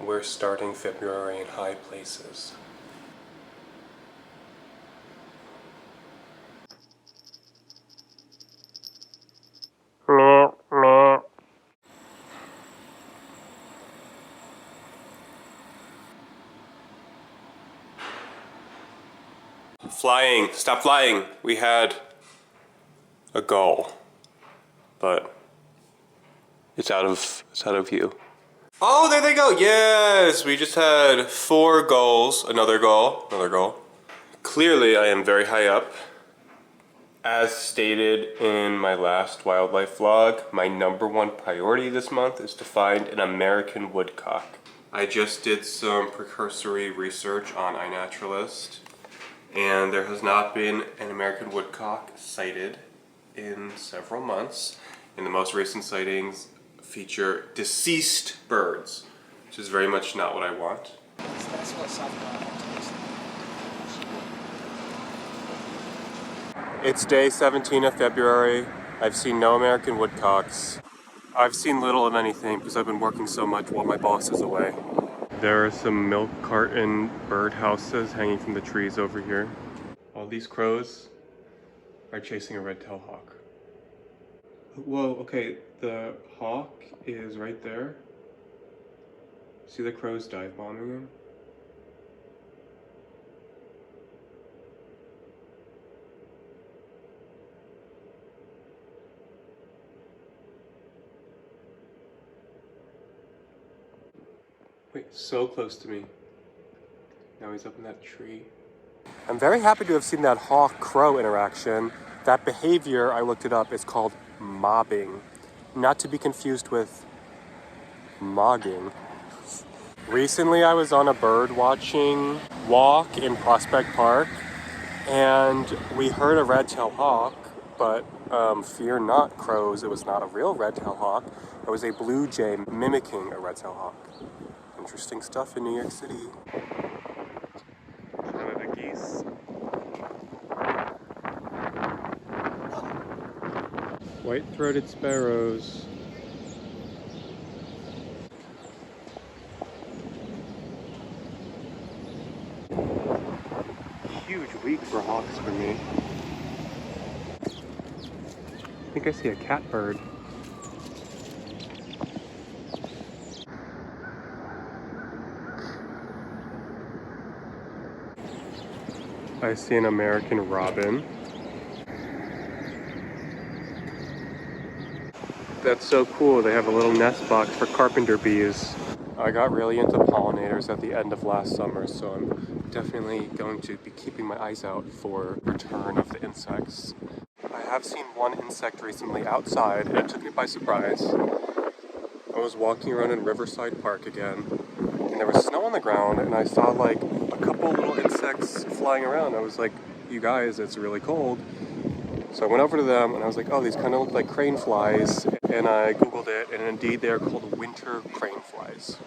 We're starting February in high places. Flying! Stop flying! We had a gull, but it's out of view. Oh, there they go! Yes! We just had 4 gulls. Another gull. Another gull. Clearly, I am very high up. As stated in my last wildlife vlog, my #1 priority this month is to find an American woodcock. I just did some precursory research on iNaturalist, and there has not been an American woodcock sighted in several months. And the most recent sightings feature deceased birds, which is very much not what I want. It's day 17 of February. I've seen no American woodcocks. I've seen little of anything because I've been working so much while my boss is away. There are some milk carton bird houses hanging from the trees over here. All these crows are chasing a red-tailed hawk. Whoa, okay, the hawk is right there. See the crows dive bombing him? Wait, so close to me. Now he's up in that tree. I'm very happy to have seen that hawk-crow interaction. That behavior, I looked it up, is called mobbing. Not to be confused with mogging. Recently I was on a bird watching walk in Prospect Park, and we heard a red-tailed hawk, but fear not, crows, it was not a real red-tailed hawk. It was a blue jay mimicking a red-tailed hawk. Interesting stuff in New York City. Canada geese. White-throated sparrows. Huge week for hawks for me. I think I see a catbird. I see an American robin. That's so cool. They have a little nest box for carpenter bees. I got really into pollinators at the end of last summer, so I'm definitely going to be keeping my eyes out for return of the insects. I have seen one insect recently outside, and it took me by surprise. I was walking around in Riverside Park again, and there was snow on the ground, and I saw like a couple little insects flying around. I was like, you guys, it's really cold. So I went over to them and I was like, oh, these kind of look like crane flies. And I Googled it, and indeed they are called winter crane flies.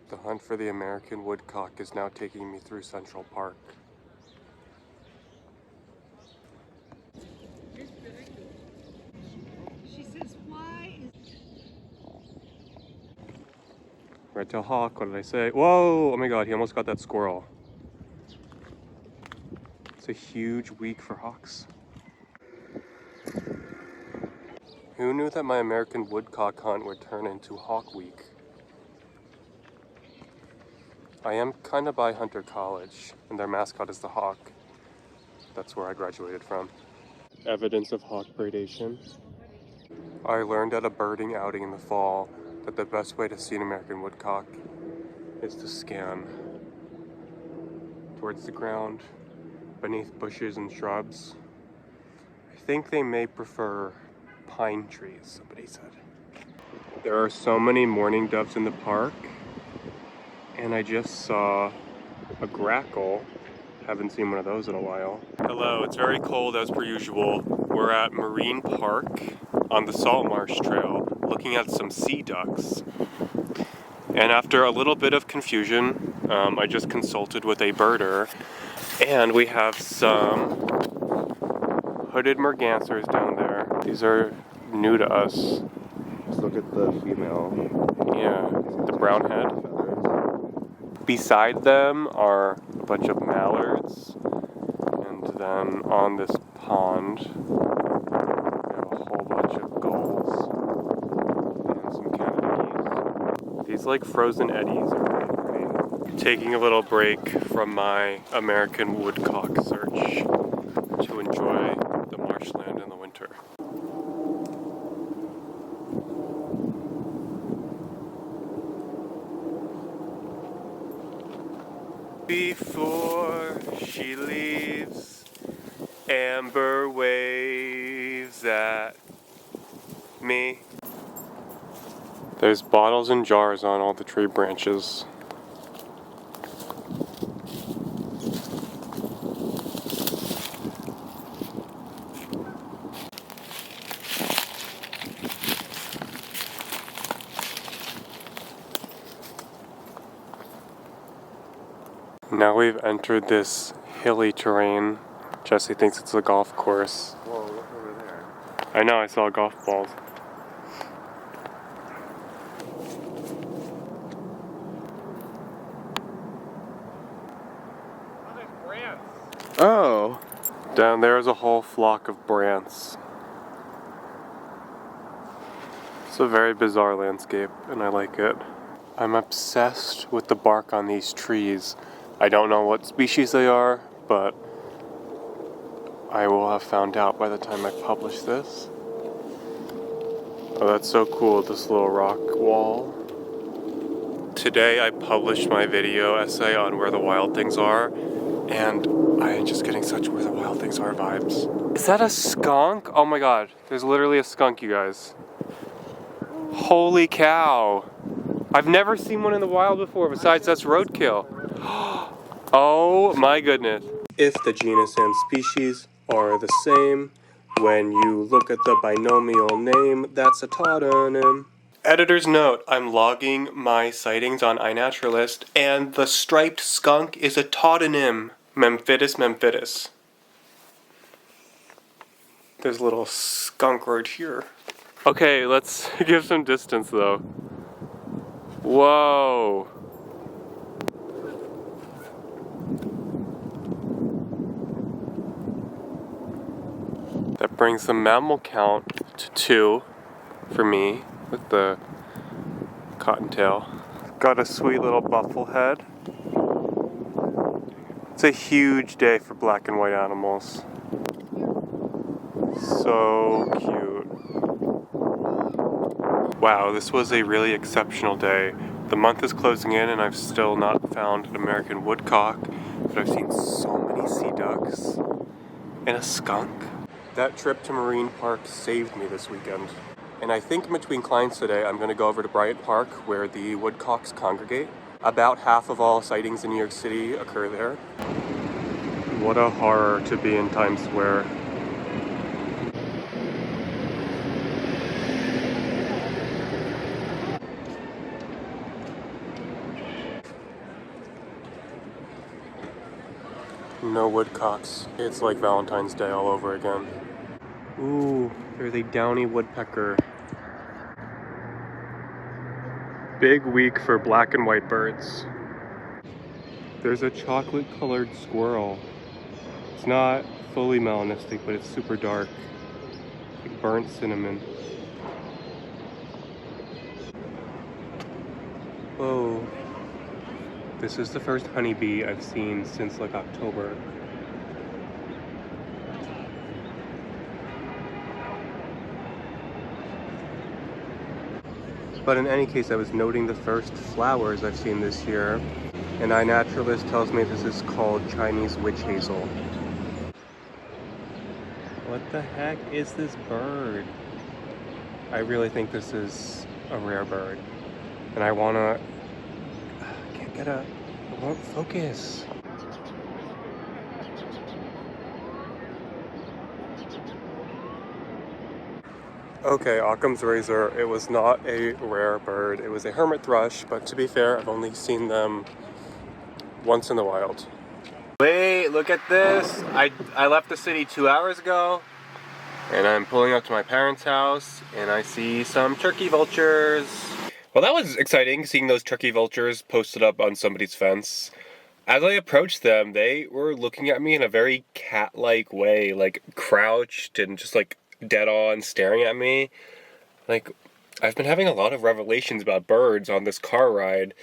The hunt for the American woodcock is now taking me through Central Park. She says, why is... Red-tailed hawk, what did I say? Whoa, oh my god, he almost got that squirrel. It's a huge week for hawks. Who knew that my American woodcock hunt would turn into Hawk Week? I am kind of by Hunter College, and their mascot is the hawk. That's where I graduated from. Evidence of hawk predation. I learned at a birding outing in the fall that the best way to see an American woodcock is to scan towards the ground, beneath bushes and shrubs. I think they may prefer pine trees, somebody said. There are so many mourning doves in the park, and I just saw a grackle. Haven't seen one of those in a while. Hello, it's very cold as per usual. We're at Marine Park on the Salt Marsh Trail looking at some sea ducks. And after a little bit of confusion, I just consulted with a birder, and we have some hooded mergansers down there. These are new to us. Just look at the female. Yeah, the brown head. beside them are a bunch of mallards. And then on this pond, we have a whole bunch of gulls and some canaries. These like frozen eddies are really pretty. Taking a little break from my American woodcock search to enjoy the marshland in the winter. Before she leaves, Amber waves at me. There's bottles and jars on all the tree branches. Now we've entered this hilly terrain. Jesse thinks it's a golf course. Whoa, look over there. I know, I saw golf balls. Oh, there's brants. Oh! Down there is a whole flock of brants. It's a very bizarre landscape, and I like it. I'm obsessed with the bark on these trees. I don't know what species they are, but I will have found out by the time I publish this. Oh, that's so cool, this little rock wall. Today I published my video essay on where the wild things are, and I am just getting such where the wild things are vibes. Is that a skunk? Oh my god, there's literally a skunk, you guys. Holy cow. I've never seen one in the wild before, besides that's roadkill. Oh my goodness. If the genus and species are the same, when you look at the binomial name, that's a tautonym. Editor's note, I'm logging my sightings on iNaturalist, and the striped skunk is a tautonym. Memphitis memphitis. There's a little skunk right here. Okay, let's give some distance though. Whoa. That brings the mammal count to 2 for me with the cottontail. Got a sweet little bufflehead. It's a huge day for black and white animals. So cute. Wow, this was a really exceptional day. The month is closing in and I've still not found an American woodcock, but I've seen so many sea ducks and a skunk. That trip to Marine Park saved me this weekend. And I think in between clients today, I'm gonna go over to Bryant Park where the woodcocks congregate. About half of all sightings in New York City occur there. What a horror to be in Times Square. No woodcocks. It's like Valentine's Day all over again. Ooh, there's a downy woodpecker. Big week for black and white birds. There's a chocolate colored squirrel. It's not fully melanistic, but it's super dark. Like burnt cinnamon. Whoa. This is the first honeybee I've seen since like October. But in any case, I was noting the first flowers I've seen this year, and iNaturalist tells me this is called Chinese witch hazel. What the heck is this bird? I really think this is a rare bird, and I wanna... can't get a... it won't focus. Okay, Occam's razor, it was not a rare bird. It was a hermit thrush, but to be fair, I've only seen them once in the wild. Wait, look at this. I left the city 2 hours ago, and I'm pulling up to my parents' house, and I see some turkey vultures. Well, that was exciting, seeing those turkey vultures posted up on somebody's fence. As I approached them, they were looking at me in a very cat-like way, like crouched and just like dead on staring at me. Like, I've been having a lot of revelations about birds on this car ride.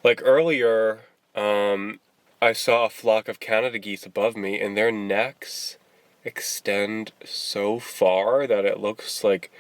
Like earlier, I saw a flock of Canada geese above me, and their necks extend so far that it looks like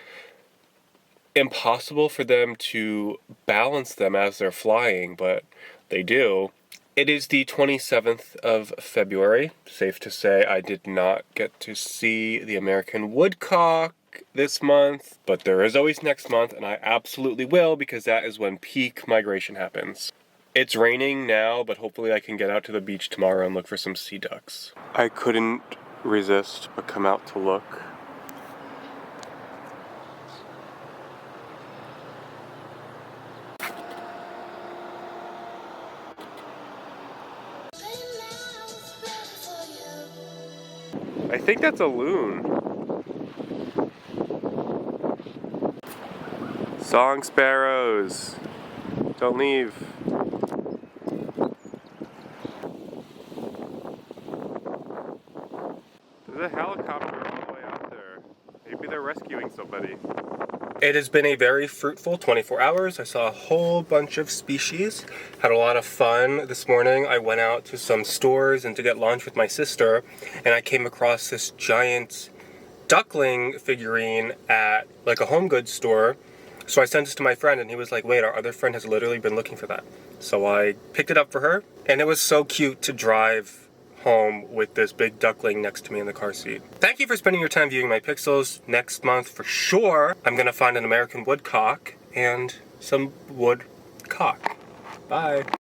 impossible for them to balance them as they're flying, but they do. It is the 27th of February. Safe to say I did not get to see the American woodcock this month, but there is always next month, and I absolutely will, because that is when peak migration happens. It's raining now, but hopefully I can get out to the beach tomorrow and look for some sea ducks. I couldn't resist but come out to look. I think that's a loon. Song sparrows, don't leave. There's a helicopter all the way out there. Maybe they're rescuing somebody. It has been a very fruitful 24 hours. I saw a whole bunch of species, had a lot of fun. This morning I went out to some stores and to get lunch with my sister, and I came across this giant duckling figurine at like a home goods store. So I sent this to my friend, and he was like, wait, our other friend has literally been looking for that. So I picked it up for her, and it was so cute to drive home with this big duckling next to me in the car seat. Thank you for spending your time viewing my pixels. Next month, for sure, I'm gonna find an American woodcock and some woodcock. Bye.